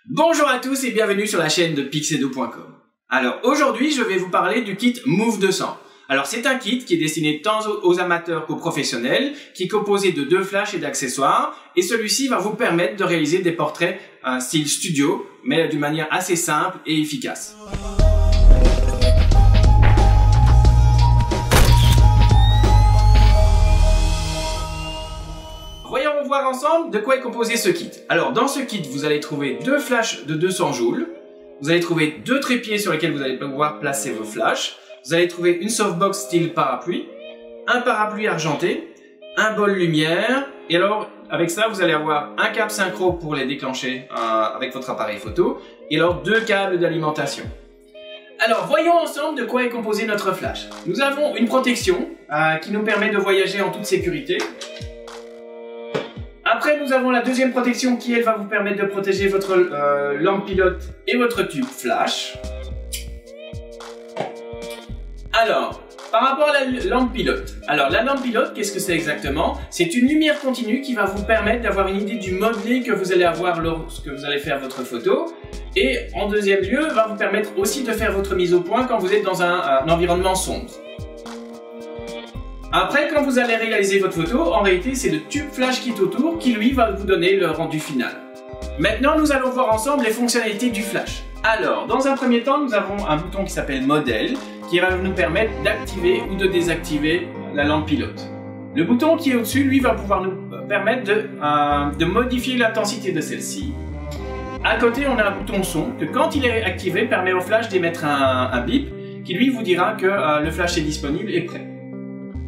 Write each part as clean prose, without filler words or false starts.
Bonjour à tous et bienvenue sur la chaîne de Pixedo.com. Alors aujourd'hui je vais vous parler du kit Move 200. Alors c'est un kit qui est destiné tant aux amateurs qu'aux professionnels, qui est composé de 2 flashs et d'accessoires, et celui-ci va vous permettre de réaliser des portraits style studio, mais d'une manière assez simple et efficace. Voyons voir ensemble de quoi est composé ce kit. Alors dans ce kit, vous allez trouver 2 flashs de 200 joules, vous allez trouver 2 trépieds sur lesquels vous allez pouvoir placer vos flashs, vous allez trouver une softbox style parapluie, un parapluie argenté, un bol lumière, et alors avec ça vous allez avoir un câble synchro pour les déclencher avec votre appareil photo, et alors 2 câbles d'alimentation. Alors voyons ensemble de quoi est composé notre flash. Nous avons une protection qui nous permet de voyager en toute sécurité. Après, nous avons la deuxième protection qui, elle, va vous permettre de protéger votre lampe pilote et votre tube flash. Alors, par rapport à la lampe pilote. Alors, la lampe pilote, qu'est-ce que c'est exactement? C'est une lumière continue qui va vous permettre d'avoir une idée du modelé que vous allez avoir lorsque vous allez faire votre photo. Et en deuxième lieu, va vous permettre aussi de faire votre mise au point quand vous êtes dans un environnement sombre. Après, quand vous allez réaliser votre photo, en réalité, c'est le tube flash qui est autour qui, lui, va vous donner le rendu final. Maintenant, nous allons voir ensemble les fonctionnalités du flash. Alors, dans un premier temps, nous avons un bouton qui s'appelle modèle, qui va nous permettre d'activer ou de désactiver la lampe pilote. Le bouton qui est au-dessus, lui, va pouvoir nous permettre de modifier l'intensité de celle-ci. À côté, on a un bouton son, que quand il est activé, permet au flash d'émettre un bip, qui lui vous dira que le flash est disponible et prêt.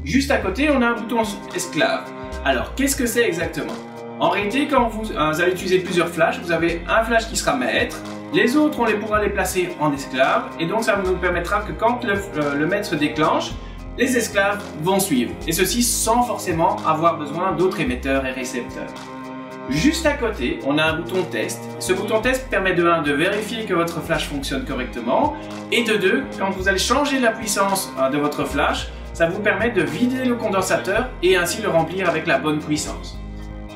Juste à côté, on a un bouton esclave. Alors, qu'est-ce que c'est exactement? En réalité, quand vous allez utiliser plusieurs flashs, vous avez un flash qui sera maître, les autres, on pourra les placer en esclave, et donc ça nous permettra que quand le maître se déclenche, les esclaves vont suivre, et ceci sans forcément avoir besoin d'autres émetteurs et récepteurs. Juste à côté, on a un bouton test. Ce bouton test permet de 1 de vérifier que votre flash fonctionne correctement, et de 2, quand vous allez changer la puissance de votre flash, ça vous permet de vider le condensateur et ainsi le remplir avec la bonne puissance.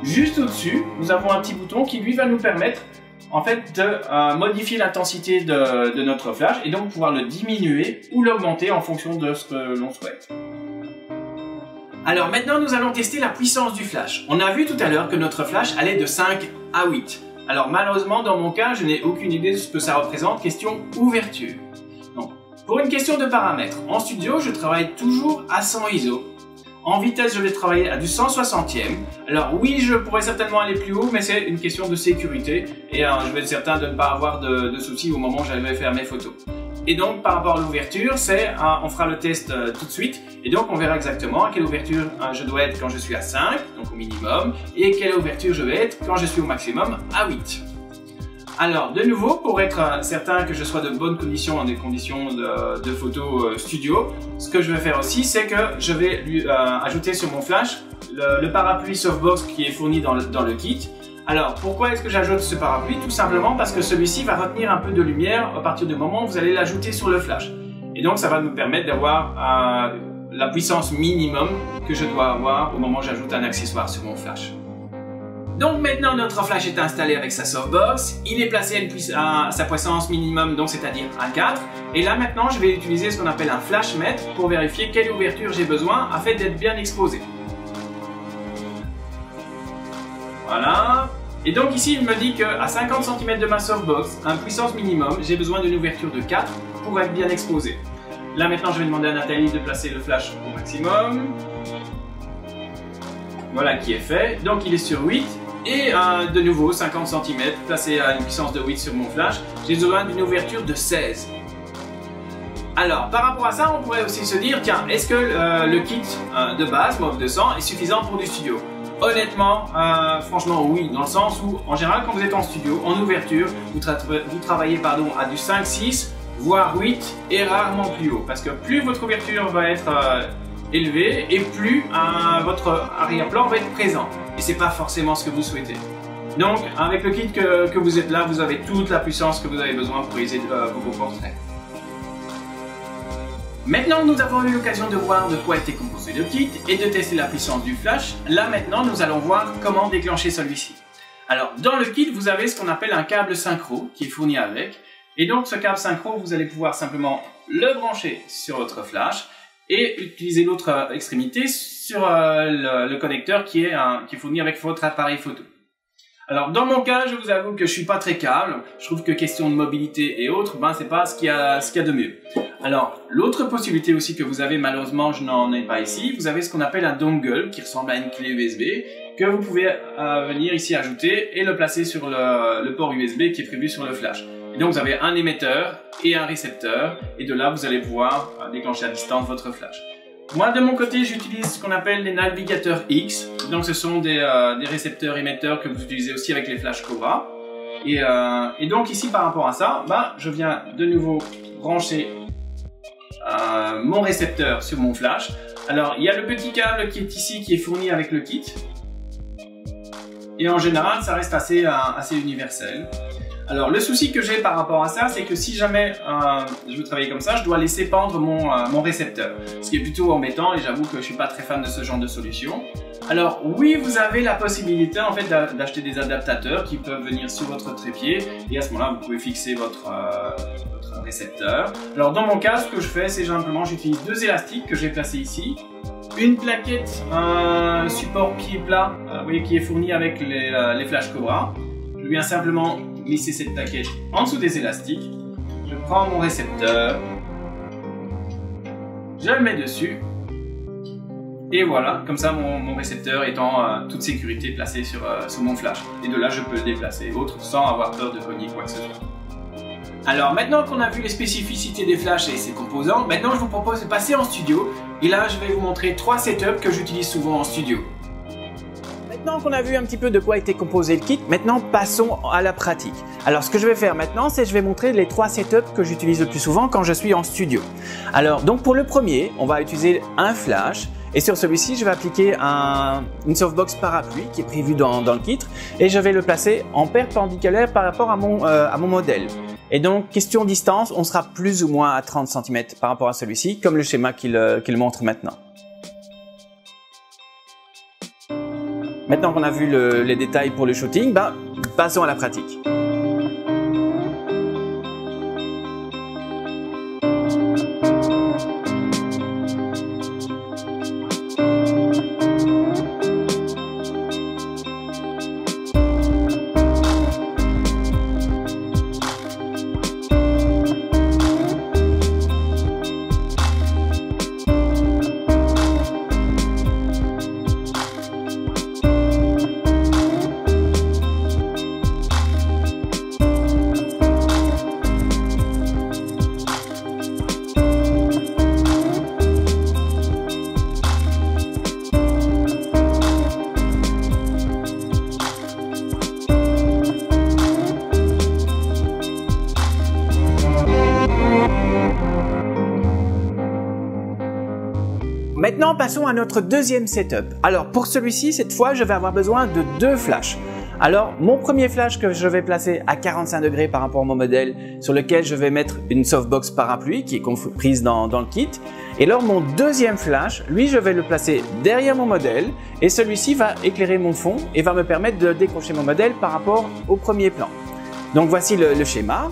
Juste au-dessus, nous avons un petit bouton qui lui va nous permettre en fait de modifier l'intensité de notre flash et donc pouvoir le diminuer ou l'augmenter en fonction de ce que l'on souhaite. Alors maintenant nous allons tester la puissance du flash. On a vu tout à l'heure que notre flash allait de 5 à 8. Alors malheureusement dans mon cas je n'ai aucune idée de ce que ça représente, question ouverture. Donc, pour une question de paramètres, en studio, je travaille toujours à 100 ISO. En vitesse, je vais travailler à du 160e. Alors oui, je pourrais certainement aller plus haut, mais c'est une question de sécurité. Et je vais être certain de ne pas avoir de soucis au moment où je vais faire mes photos. Et donc, par rapport à l'ouverture, on fera le test tout de suite. Et donc, on verra exactement à quelle ouverture je dois être quand je suis à 5, donc au minimum, et quelle ouverture je vais être quand je suis au maximum à 8. Alors, de nouveau, pour être certain que je sois de bonnes conditions, dans des conditions de photo studio, ce que je vais faire aussi, c'est que je vais lui ajouter sur mon flash le parapluie softbox qui est fourni dans le kit. Alors, pourquoi est-ce que j'ajoute ce parapluie? Tout simplement parce que celui-ci va retenir un peu de lumière à partir du moment où vous allez l'ajouter sur le flash. Et donc, ça va nous permettre d'avoir la puissance minimum que je dois avoir au moment où j'ajoute un accessoire sur mon flash. Donc maintenant notre flash est installé avec sa softbox, il est placé à sa puissance minimum, donc c'est-à-dire à 4. Et là maintenant je vais utiliser ce qu'on appelle un flash mètre pour vérifier quelle ouverture j'ai besoin afin d'être bien exposé. Voilà. Et donc ici il me dit qu'à 50 cm de ma softbox, à une puissance minimum, j'ai besoin d'une ouverture de 4 pour être bien exposé. Là maintenant je vais demander à Nathalie de placer le flash au maximum. Voilà qui est fait. Donc il est sur 8. Et de nouveau 50 cm placé à une puissance de 8 sur mon flash, j'ai besoin d'une ouverture de 16. Alors par rapport à ça, on pourrait aussi se dire, tiens, est-ce que le kit de base, Move 200, est suffisant pour du studio? Honnêtement, franchement oui, dans le sens où en général quand vous êtes en studio, en ouverture, vous travaillez à du 5, 6, voire 8 et rarement plus haut. Parce que plus votre ouverture va être élevé et plus votre arrière-plan va être présent. Et c'est pas forcément ce que vous souhaitez. Donc, avec le kit que vous êtes là, vous avez toute la puissance que vous avez besoin pour réaliser vos portraits. Maintenant, nous avons eu l'occasion de voir de quoi était composé le kit et de tester la puissance du flash. Là, maintenant, nous allons voir comment déclencher celui-ci. Alors, dans le kit, vous avez ce qu'on appelle un câble synchro qui est fourni avec. Et donc, ce câble synchro, vous allez pouvoir simplement le brancher sur votre flash et utiliser l'autre extrémité sur le connecteur qui est fourni avec votre appareil photo. Alors, dans mon cas, je vous avoue que je suis pas très câble. Je trouve que question de mobilité et autres, ben, c'est pas ce qu'il y a de mieux. Alors, l'autre possibilité aussi que vous avez, malheureusement, je n'en ai pas ici, vous avez ce qu'on appelle un dongle qui ressemble à une clé USB que vous pouvez venir ici ajouter et le placer sur le port USB qui est prévu sur le flash. Et donc, vous avez un émetteur et un récepteur et de là, vous allez pouvoir déclencher à distance votre flash. Moi, de mon côté, j'utilise ce qu'on appelle les navigateurs X. Donc, ce sont des récepteurs émetteurs que vous utilisez aussi avec les flash Cobra. Et donc, ici, par rapport à ça, bah, je viens de nouveau brancher mon récepteur sur mon flash. Alors, il y a le petit câble qui est ici, qui est fourni avec le kit. Et en général, ça reste assez universel. Alors, le souci que j'ai par rapport à ça, c'est que si jamais je veux travailler comme ça, je dois laisser pendre mon récepteur. Ce qui est plutôt embêtant et j'avoue que je suis pas très fan de ce genre de solution. Alors, oui, vous avez la possibilité en fait d'acheter des adaptateurs qui peuvent venir sur votre trépied et à ce moment-là, vous pouvez fixer votre récepteur. Alors, dans mon cas, ce que je fais, c'est simplement, j'utilise deux élastiques que j'ai placés ici. Une plaquette, un support pied plat, vous voyez, qui est fourni avec les flash Cobra. Je viens simplement glisser cette plaquette en dessous des élastiques. Je prends mon récepteur, je le mets dessus et voilà, comme ça mon récepteur est en toute sécurité placé sur mon flash. Et de là, je peux le déplacer autre sans avoir peur de cogner quoi que ce soit. Alors maintenant qu'on a vu les spécificités des flashs et ses composants, maintenant je vous propose de passer en studio et là je vais vous montrer 3 setups que j'utilise souvent en studio. Maintenant qu'on a vu un petit peu de quoi était composé le kit, maintenant passons à la pratique. Alors ce que je vais faire maintenant, c'est que je vais montrer les 3 setups que j'utilise le plus souvent quand je suis en studio. Alors donc pour le premier, on va utiliser un flash et sur celui-ci, je vais appliquer une softbox parapluie qui est prévue dans le kit et je vais le placer en perpendiculaire par rapport à mon modèle. Et donc, question distance, on sera plus ou moins à 30 cm par rapport à celui-ci, comme le schéma qu'il montre maintenant. Maintenant qu'on a vu les détails pour le shooting, passons à la pratique. Maintenant, passons à notre deuxième setup. Alors, pour celui-ci, cette fois, je vais avoir besoin de 2 flashs. Alors, mon premier flash que je vais placer à 45 degrés par rapport à mon modèle, sur lequel je vais mettre une softbox parapluie qui est comprise dans le kit. Et alors, mon deuxième flash, lui, je vais le placer derrière mon modèle et celui-ci va éclairer mon fond et va me permettre de décrocher mon modèle par rapport au premier plan. Donc, voici le schéma.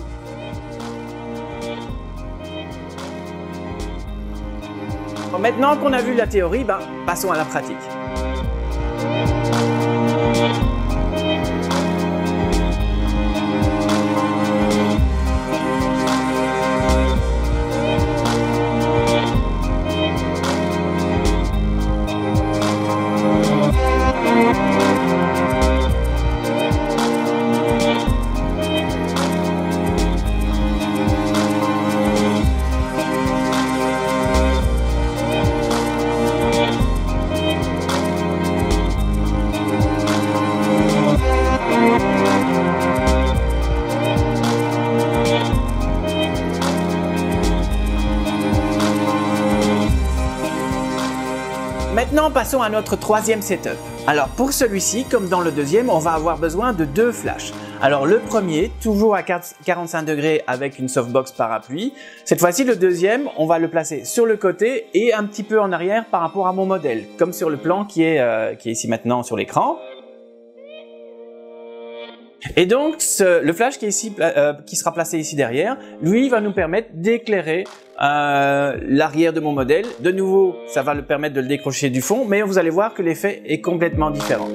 Maintenant qu'on a vu la théorie, passons à la pratique. Maintenant, passons à notre troisième setup. Alors pour celui-ci, comme dans le deuxième, on va avoir besoin de 2 flashs. Alors le premier, toujours à 45 degrés avec une softbox parapluie. Cette fois-ci, le deuxième, on va le placer sur le côté et un petit peu en arrière par rapport à mon modèle, comme sur le plan qui est ici maintenant sur l'écran. Et donc, le flash qui est ici, qui sera placé ici derrière, lui va nous permettre d'éclairer l'arrière de mon modèle. De nouveau, ça va le permettre de le décrocher du fond, mais vous allez voir que l'effet est complètement différent.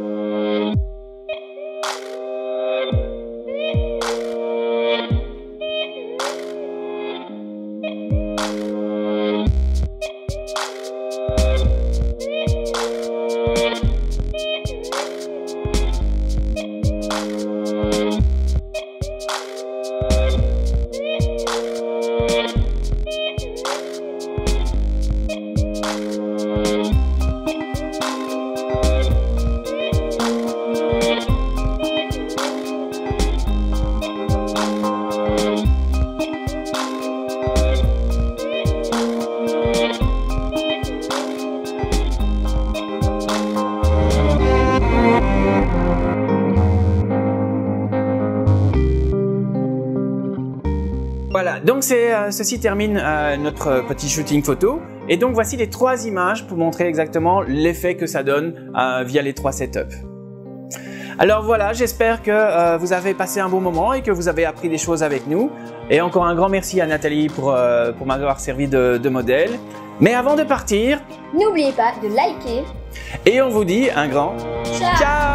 Voilà, donc ceci termine notre petit shooting photo. Et donc voici les 3 images pour montrer exactement l'effet que ça donne via les 3 setups. Alors voilà, j'espère que vous avez passé un bon moment et que vous avez appris des choses avec nous. Et encore un grand merci à Nathalie pour m'avoir servi de modèle. Mais avant de partir, n'oubliez pas de liker. Et on vous dit un grand ciao.